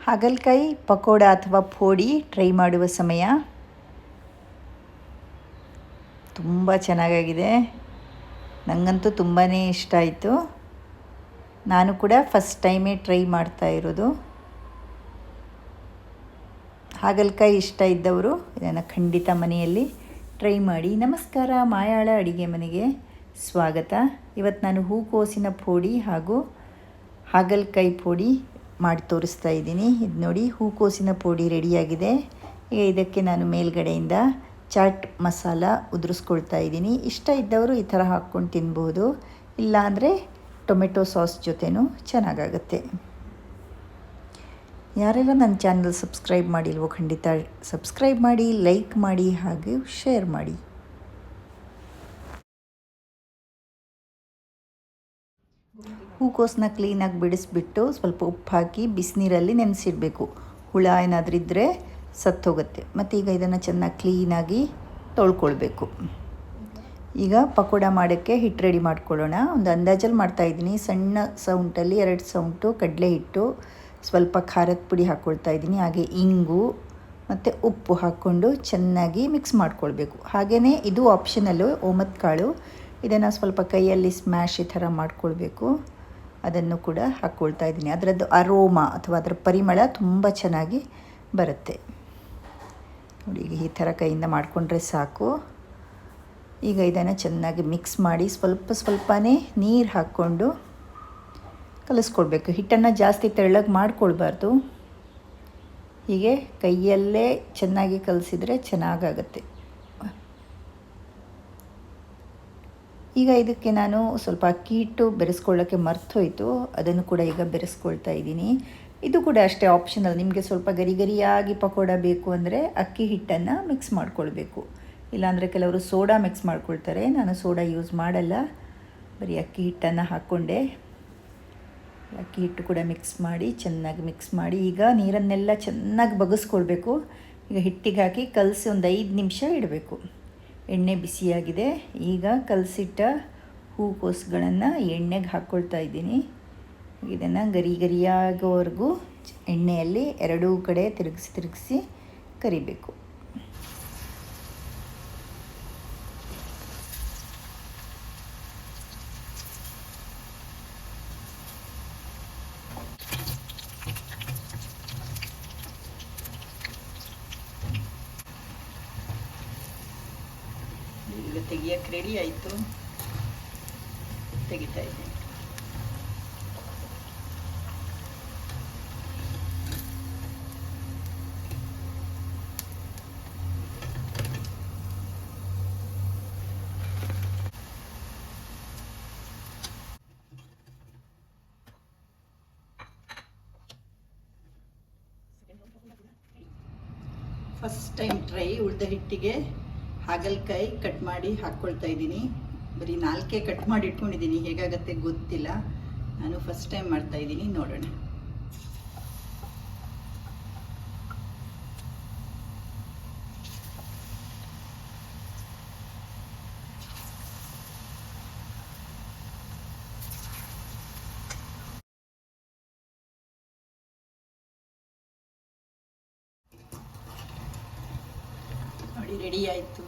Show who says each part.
Speaker 1: ಹಾಗಲಕಾಯಿ ಪಕೋಡ ಅಥವಾ ಪೋಡಿ ಟ್ರೈ ಮಾಡುವ ಸಮಯ. ತುಂಬ ಚೆನ್ನಾಗಾಗಿದೆ, ನನಗಂತೂ ತುಂಬಾ ಇಷ್ಟ ಆಯಿತು. ನಾನು ಕೂಡ ಫಸ್ಟ್ ಟೈಮೇ ಟ್ರೈ ಮಾಡ್ತಾ ಇರೋದು. ಹಾಗಲಕಾಯಿ ಇಷ್ಟ ಇದ್ದವರು ಇದನ್ನು ಖಂಡಿತ ಮನೆಯಲ್ಲಿ ಟ್ರೈ ಮಾಡಿ. ನಮಸ್ಕಾರ, ಮಾಯಾಳ ಅಡಿಗೆ ಮನೆಗೆ ಸ್ವಾಗತ. ಇವತ್ತು ನಾನು ಹೂಕೋಸಿನ ಪೋಡಿ ಹಾಗೂ ಹಾಗಲಕಾಯಿ ಪೋಡಿ ಮಾಡಿ ತೋರಿಸ್ತಾ ಇದ್ದೀನಿ. ಇದು ನೋಡಿ, ಹೂಕೋಸಿನ ಪೋಡಿ ರೆಡಿಯಾಗಿದೆ. ಈಗ ಇದಕ್ಕೆ ನಾನು ಮೇಲ್ಗಡೆಯಿಂದ ಚಾಟ್ ಮಸಾಲ ಉದುರಿಸ್ಕೊಳ್ತಾ ಇದ್ದೀನಿ. ಇಷ್ಟ ಇದ್ದವರು ಈ ಥರ ಹಾಕ್ಕೊಂಡು ತಿನ್ಬೋದು, ಇಲ್ಲಾಂದರೆ ಟೊಮೆಟೊ ಸಾಸ್ ಜೊತೆನೂ ಚೆನ್ನಾಗಾಗುತ್ತೆ. ಯಾರೆಲ್ಲ ನನ್ನ ಚಾನಲ್ ಸಬ್ಸ್ಕ್ರೈಬ್ ಮಾಡಿಲ್ವೋ ಖಂಡಿತ ಸಬ್ಸ್ಕ್ರೈಬ್ ಮಾಡಿ, ಲೈಕ್ ಮಾಡಿ ಹಾಗೂ ಶೇರ್ ಮಾಡಿ. ಹೂಕೋಸನ್ನ ಕ್ಲೀನಾಗಿ ಬಿಡಿಸ್ಬಿಟ್ಟು ಸ್ವಲ್ಪ ಉಪ್ಪು ಹಾಕಿ ಬಿಸಿನೀರಲ್ಲಿ ನೆನೆಸಿಡಬೇಕು. ಹುಳ ಏನಾದರೂ ಇದ್ದರೆ ಸತ್ತೋಗುತ್ತೆ. ಮತ್ತು ಈಗ ಇದನ್ನು ಚೆನ್ನಾಗಿ ಕ್ಲೀನಾಗಿ ತೊಳ್ಕೊಳ್ಬೇಕು. ಈಗ ಪಕೋಡ ಮಾಡೋಕ್ಕೆ ಹಿಟ್ಟು ರೆಡಿ ಮಾಡ್ಕೊಳ್ಳೋಣ. ಒಂದು ಅಂದಾಜಲ್ಲಿ ಮಾಡ್ತಾಯಿದ್ದೀನಿ. ಸಣ್ಣ ಸೌಂಟಲ್ಲಿ 2 ಸೌಂಟು ಕಡಲೆ ಹಿಟ್ಟು, ಸ್ವಲ್ಪ ಖಾರದ ಪುಡಿ ಹಾಕ್ಕೊಳ್ತಾ ಇದ್ದೀನಿ, ಹಾಗೆ ಇಂಗು ಮತ್ತು ಉಪ್ಪು ಹಾಕ್ಕೊಂಡು ಚೆನ್ನಾಗಿ ಮಿಕ್ಸ್ ಮಾಡ್ಕೊಳ್ಬೇಕು. ಹಾಗೆಯೇ ಇದು ಆಪ್ಷನಲ್ಲು, ಓಮದ ಕಾಳು. ಇದನ್ನು ಸ್ವಲ್ಪ ಕೈಯಲ್ಲಿ ಸ್ಮ್ಯಾಶ್ ಈ ಥರ ಮಾಡ್ಕೊಳ್ಬೇಕು. ಅದನ್ನು ಕೂಡ ಹಾಕ್ಕೊಳ್ತಾ ಇದ್ದೀನಿ. ಅದರದ್ದು ಅರೋಮಾ ಅಥವಾ ಅದರ ಪರಿಮಳ ತುಂಬ ಚೆನ್ನಾಗಿ ಬರುತ್ತೆ ನೋಡಿ. ಈ ಥರ ಕೈಯಿಂದ ಮಾಡಿಕೊಂಡ್ರೆ ಸಾಕು. ಈಗ ಇದನ್ನು ಚೆನ್ನಾಗಿ ಮಿಕ್ಸ್ ಮಾಡಿ ಸ್ವಲ್ಪನೇ ನೀರು ಹಾಕ್ಕೊಂಡು ಕಲಿಸ್ಕೊಳ್ಬೇಕು. ಹಿಟ್ಟನ್ನು ಜಾಸ್ತಿ ತೆಳ್ಳಗೆ ಮಾಡ್ಕೊಳ್ಬಾರ್ದು. ಹೀಗೆ ಕೈಯಲ್ಲೇ ಚೆನ್ನಾಗಿ ಕಲಿಸಿದರೆ ಚೆನ್ನಾಗಾಗುತ್ತೆ. ಈಗ ಇದಕ್ಕೆ ನಾನು ಸ್ವಲ್ಪ ಅಕ್ಕಿ ಹಿಟ್ಟು ಬೆರೆಸ್ಕೊಳ್ಳೋಕ್ಕೆ ಮರ್ತೋಯ್ತು, ಅದನ್ನು ಕೂಡ ಈಗ ಬೆರೆಸ್ಕೊಳ್ತಾ ಇದ್ದೀನಿ. ಇದು ಕೂಡ ಅಷ್ಟೇ ಆಪ್ಷನಲ್. ನಿಮಗೆ ಸ್ವಲ್ಪ ಗರಿಯಾಗಿ ಪಕೋಡ ಬೇಕು ಅಂದರೆ ಅಕ್ಕಿ ಹಿಟ್ಟನ್ನು ಮಿಕ್ಸ್ ಮಾಡ್ಕೊಳ್ಬೇಕು. ಇಲ್ಲಾಂದರೆ ಕೆಲವರು ಸೋಡಾ ಮಿಕ್ಸ್ ಮಾಡ್ಕೊಳ್ತಾರೆ. ನಾನು ಸೋಡಾ ಯೂಸ್ ಮಾಡಲ್ಲ, ಬರೀ ಅಕ್ಕಿ ಹಿಟ್ಟನ್ನು ಹಾಕ್ಕೊಂಡೆ. ಅಕ್ಕಿ ಹಿಟ್ಟು ಕೂಡ ಮಿಕ್ಸ್ ಮಾಡಿ ಚೆನ್ನಾಗಿ ಮಿಕ್ಸ್ ಮಾಡಿ ಈಗ ನೀರನ್ನೆಲ್ಲ ಚೆನ್ನಾಗಿ ಬಗ್ಗಿಸ್ಕೊಳ್ಬೇಕು. ಈಗ ಹಿಟ್ಟಿಗೆ ಹಾಕಿ ಕಲಸಿ ಒಂದು 5 ನಿಮಿಷ ಇಡಬೇಕು. ಎಣ್ಣೆ ಬಿಸಿಯಾಗಿದೆ. ಈಗ ಕಲಸಿಟ್ಟ ಹೂಕೋಸುಗಳನ್ನು ಎಣ್ಣೆಗೆ ಹಾಕ್ಕೊಳ್ತಾ ಇದ್ದೀನಿ. ಇದನ್ನು ಗರಿಯಾಗೋವರೆಗೂ ಎಣ್ಣೆಯಲ್ಲಿ ಎರಡೂ ಕಡೆ ತಿರುಗಿಸಿ ಕರಿಬೇಕು. ಈಗ ತೆಗಿಯೋಕ್ಕೆ ರೆಡಿ ಆಯಿತು, ತೆಗಿತಾ ಇದ್ದೀನಿ. First time try. ಉಳಿದ ಹಿಟ್ಟಿಗೆ ಹಾಗಲಕಾಯಿ ಕಟ್ ಮಾಡಿ ಹಾಕ್ಕೊಳ್ತಾ ಇದ್ದೀನಿ. ಬರೀ 4 ಕಟ್ ಮಾಡಿ ಇಟ್ಕೊಂಡಿದ್ದೀನಿ, ಹೇಗಾಗತ್ತೆ ಗೊತ್ತಿಲ್ಲ. ನಾನು ಫಸ್ಟ್ ಟೈಮ್ ಮಾಡ್ತಾ ಇದ್ದೀನಿ, ನೋಡೋಣ. ನೋಡಿ, ರೆಡಿ ಆಯಿತು.